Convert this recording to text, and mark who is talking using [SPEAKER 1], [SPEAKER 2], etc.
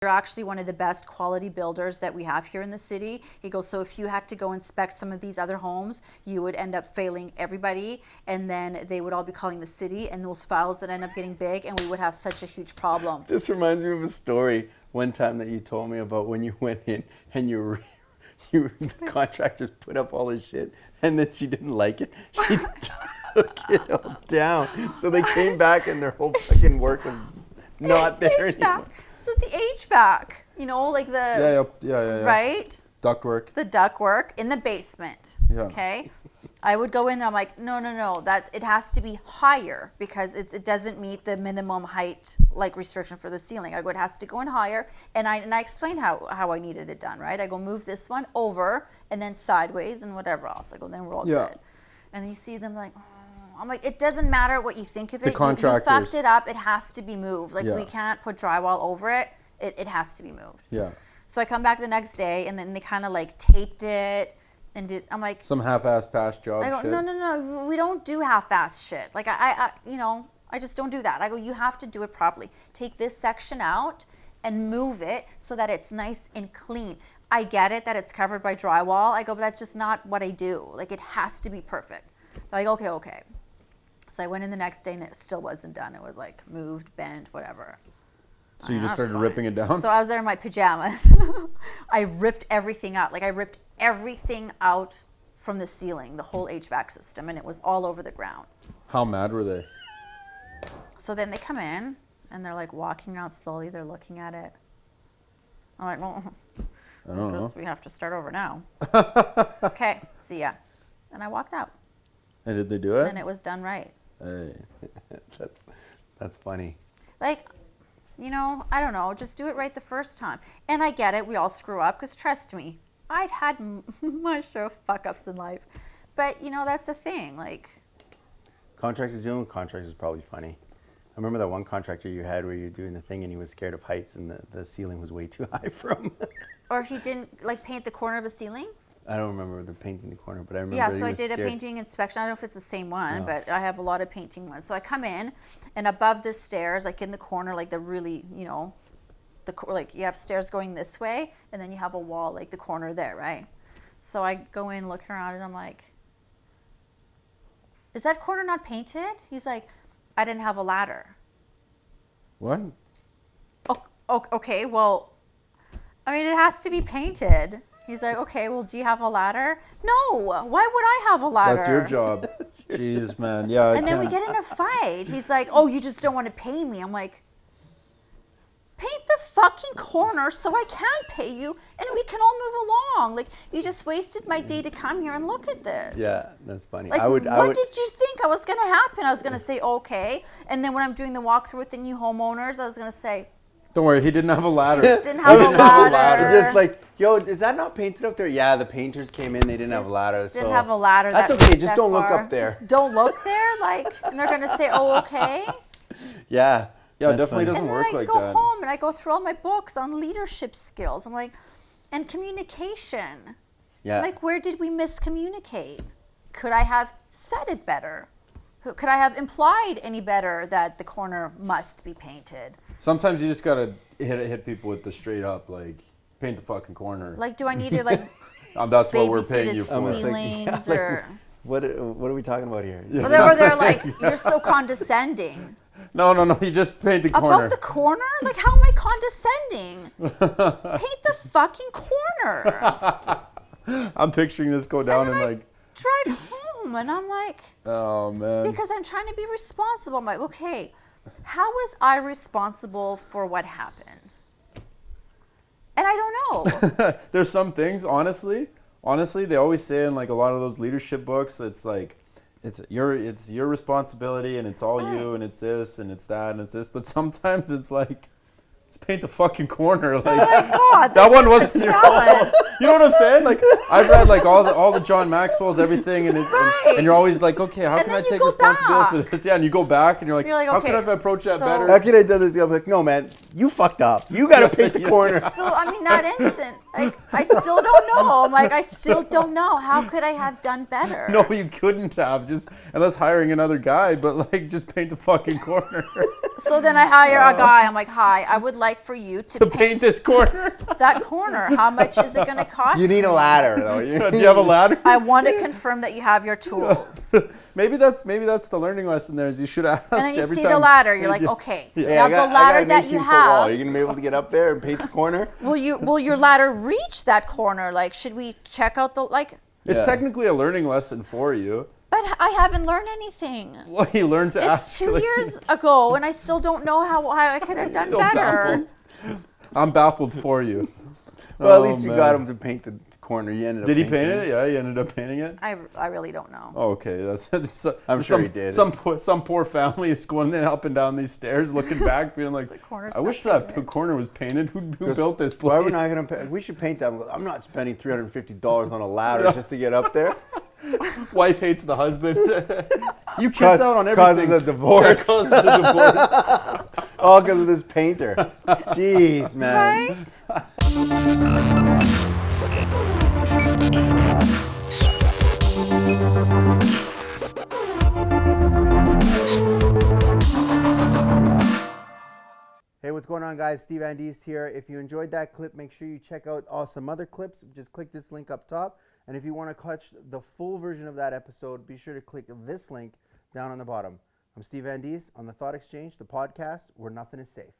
[SPEAKER 1] They're actually one of the best quality builders that we have here in the city. He goes, so if you had to go inspect some of these other homes, you would end up failing everybody, and then they would all be calling the city, and those files would end up getting big, and we would have such a huge problem.
[SPEAKER 2] This reminds me of a story one time that you told me about when you went in and the contractors put up all this shit, and then she didn't like it. She took it all down. So they came back and their whole fucking work was not there anymore.
[SPEAKER 1] So the HVAC, you know, like the
[SPEAKER 3] yeah.
[SPEAKER 1] Right?
[SPEAKER 3] Ductwork.
[SPEAKER 1] The ductwork in the basement.
[SPEAKER 3] Yeah.
[SPEAKER 1] Okay. I would go in there. I'm like, no. That it has to be higher because it doesn't meet the minimum height like restriction for the ceiling. I go, it has to go in higher, and I explained how I needed it done. Right. I go move this one over and then sideways and whatever else. I go, then we're all good. And you see them like. I'm like, it doesn't matter what you think of it.
[SPEAKER 3] The contractors.
[SPEAKER 1] You fucked it up. It has to be moved. Like, we can't put drywall over it. It has to be moved.
[SPEAKER 3] Yeah.
[SPEAKER 1] So I come back the next day, and then they kind of like taped it and did. I'm like,
[SPEAKER 3] some half-assed patch job.
[SPEAKER 1] I go,
[SPEAKER 3] shit.
[SPEAKER 1] No. We don't do half-assed shit. Like I just don't do that. I go, you have to do it properly. Take this section out and move it so that it's nice and clean. I get it that it's covered by drywall. I go, but that's just not what I do. Like, it has to be perfect. So I go, okay. So I went in the next day and it still wasn't done. It was like moved, bent, whatever.
[SPEAKER 3] So you just started ripping it down?
[SPEAKER 1] So I was there in my pajamas. I ripped everything out. Like, I ripped everything out from the ceiling, the whole HVAC system, and it was all over the ground.
[SPEAKER 3] How mad were they?
[SPEAKER 1] So then they come in and they're like walking out slowly. They're looking at it. I'm like, well, I guess we have to start over now. Okay, see ya. And I walked out.
[SPEAKER 3] And did they do it?
[SPEAKER 1] And it was done right.
[SPEAKER 3] Hey.
[SPEAKER 2] That's funny.
[SPEAKER 1] Like, you know, I don't know, just do it right the first time. And I get it, we all screw up, because trust me, I've had my share of fuck-ups in life. But, you know, that's the thing, like.
[SPEAKER 2] Contractors dealing with contractors is probably funny. I remember that one contractor you had where you were doing the thing and he was scared of heights and the ceiling was way too high for him.
[SPEAKER 1] Or he didn't, like, paint the corner of a ceiling?
[SPEAKER 2] I don't remember the painting the corner, but I remember.
[SPEAKER 1] Yeah, so I did a painting inspection. I don't know if it's the same one, but I have a lot of painting ones. So I come in, and above the stairs, like in the corner, like the really, you know, like you have stairs going this way, and then you have a wall, like the corner there, right? So I go in, looking around, and I'm like, is that corner not painted? He's like, I didn't have a ladder.
[SPEAKER 3] What?
[SPEAKER 1] Oh, okay, well, I mean, it has to be painted. He's like, okay, well, do you have a ladder? No, why would I have a ladder?
[SPEAKER 3] That's your job. Jeez, man. Yeah.
[SPEAKER 1] And then we get in a fight. He's like, oh, you just don't want to pay me. I'm like, paint the fucking corner so I can pay you and we can all move along. Like, you just wasted my day to come here and look at this.
[SPEAKER 2] Yeah, that's funny.
[SPEAKER 1] Like, what did you think I was going to happen? I was going to say, okay. And then when I'm doing the walkthrough with the new homeowners, I was going to say,
[SPEAKER 3] don't worry, he didn't have a ladder.
[SPEAKER 1] Just didn't have a ladder.
[SPEAKER 2] Just like, yo, is that not painted up there? Yeah, the painters came in, they didn't have a ladder.
[SPEAKER 1] Just didn't have a ladder.
[SPEAKER 2] That's okay, just don't look up there.
[SPEAKER 1] Just don't look there, like, and they're going to say, oh, okay.
[SPEAKER 2] Yeah.
[SPEAKER 3] Yeah, it definitely doesn't work like that.
[SPEAKER 1] And then I go home and I go through all my books on leadership skills. I'm like, and communication.
[SPEAKER 2] Yeah.
[SPEAKER 1] Like, where did we miscommunicate? Could I have said it better? Could I have implied any better that the corner must be painted?
[SPEAKER 3] Sometimes you just gotta hit people with the straight up, like, paint the fucking corner.
[SPEAKER 1] Like, do I need to, like,
[SPEAKER 3] that's what we're paying you for.
[SPEAKER 1] Feelings or
[SPEAKER 2] what are we talking about here?
[SPEAKER 1] Or they're like, you're so condescending.
[SPEAKER 3] No, you just paint the corner.
[SPEAKER 1] About the corner? Like, how am I condescending? Paint the fucking corner.
[SPEAKER 3] I'm picturing this go down and like
[SPEAKER 1] drive home, and I'm like,
[SPEAKER 3] oh man,
[SPEAKER 1] because I'm trying to be responsible. I'm like, okay, how was I responsible for what happened? And I don't know.
[SPEAKER 3] There's some things, honestly, they always say in like a lot of those leadership books, it's like, it's your responsibility and it's all you and it's this and it's that and it's this. But sometimes it's like, just paint the fucking corner. Like,
[SPEAKER 1] oh my God,
[SPEAKER 3] that one wasn't your fault. You know what I'm saying? Like, I've read like all the John Maxwell's, everything, and and you're always like, okay, how can I take responsibility for this? Yeah, and you go back and you're like how
[SPEAKER 1] okay,
[SPEAKER 3] can I approach that better?
[SPEAKER 2] How can I do this? I'm like, no, man, you fucked up. You got to paint the corner.
[SPEAKER 1] So I mean, that instant, like, I still don't know. I'm like, I still don't know. How could I have done better?
[SPEAKER 3] No, you couldn't have, just unless hiring another guy. But like, just paint the fucking corner.
[SPEAKER 1] So then I hire a guy. I'm like, hi, I would like for you to,
[SPEAKER 3] To paint this corner.
[SPEAKER 1] that corner. How much is it going to cost?
[SPEAKER 2] You need a
[SPEAKER 1] me?
[SPEAKER 2] ladder, though.
[SPEAKER 3] Do you have a ladder?
[SPEAKER 1] I want to confirm that you have your tools.
[SPEAKER 3] Maybe that's the learning lesson there. Is you should ask
[SPEAKER 1] And then you
[SPEAKER 3] every
[SPEAKER 1] see
[SPEAKER 3] time.
[SPEAKER 1] the ladder. You're like, okay.
[SPEAKER 2] Yeah,
[SPEAKER 1] Now
[SPEAKER 2] I got
[SPEAKER 1] the ladder
[SPEAKER 2] an
[SPEAKER 1] that you
[SPEAKER 2] 18-foot wall.
[SPEAKER 1] have.
[SPEAKER 2] You're gonna be able to get up there and paint the corner.
[SPEAKER 1] Will your ladder reach that corner? Like, should we check out the like?
[SPEAKER 3] It's
[SPEAKER 2] Yeah.
[SPEAKER 3] technically a learning lesson for you.
[SPEAKER 1] But I haven't learned anything.
[SPEAKER 3] Well, you learned to
[SPEAKER 1] It's
[SPEAKER 3] ask.
[SPEAKER 1] 2
[SPEAKER 3] like-
[SPEAKER 1] years ago, and I still don't know how I could have done
[SPEAKER 3] Still
[SPEAKER 1] better.
[SPEAKER 3] baffled. I'm baffled for you.
[SPEAKER 2] Well, at least you
[SPEAKER 3] man.
[SPEAKER 2] got him to paint the corner. You ended up.
[SPEAKER 3] Did he
[SPEAKER 2] painting
[SPEAKER 3] paint it? Yeah, he ended up painting it.
[SPEAKER 1] I really don't know.
[SPEAKER 3] Oh, okay, that's.
[SPEAKER 2] I'm sure he did.
[SPEAKER 3] Some poor family is going up and down these stairs, looking back, being like,
[SPEAKER 1] corner's
[SPEAKER 3] "I wish
[SPEAKER 1] not
[SPEAKER 3] that
[SPEAKER 1] painted."
[SPEAKER 3] corner was painted. Who
[SPEAKER 2] Because
[SPEAKER 3] built this place?"
[SPEAKER 2] Why we're not gonna? We should paint that. I'm not spending $350 on a ladder just to get up there.
[SPEAKER 3] Wife hates the husband. You chits out on everything.
[SPEAKER 2] Causes a divorce.
[SPEAKER 3] Yeah, causes a divorce.
[SPEAKER 2] All because of this painter. Jeez, man.
[SPEAKER 1] Right?
[SPEAKER 2] Hey, what's going on, guys? Steve Andis here. If you enjoyed that clip, make sure you check out some other clips. Just click this link up top. And if you want to catch the full version of that episode, be sure to click this link down on the bottom. I'm Steve Andis on the Thought Exchange, the podcast where nothing is safe.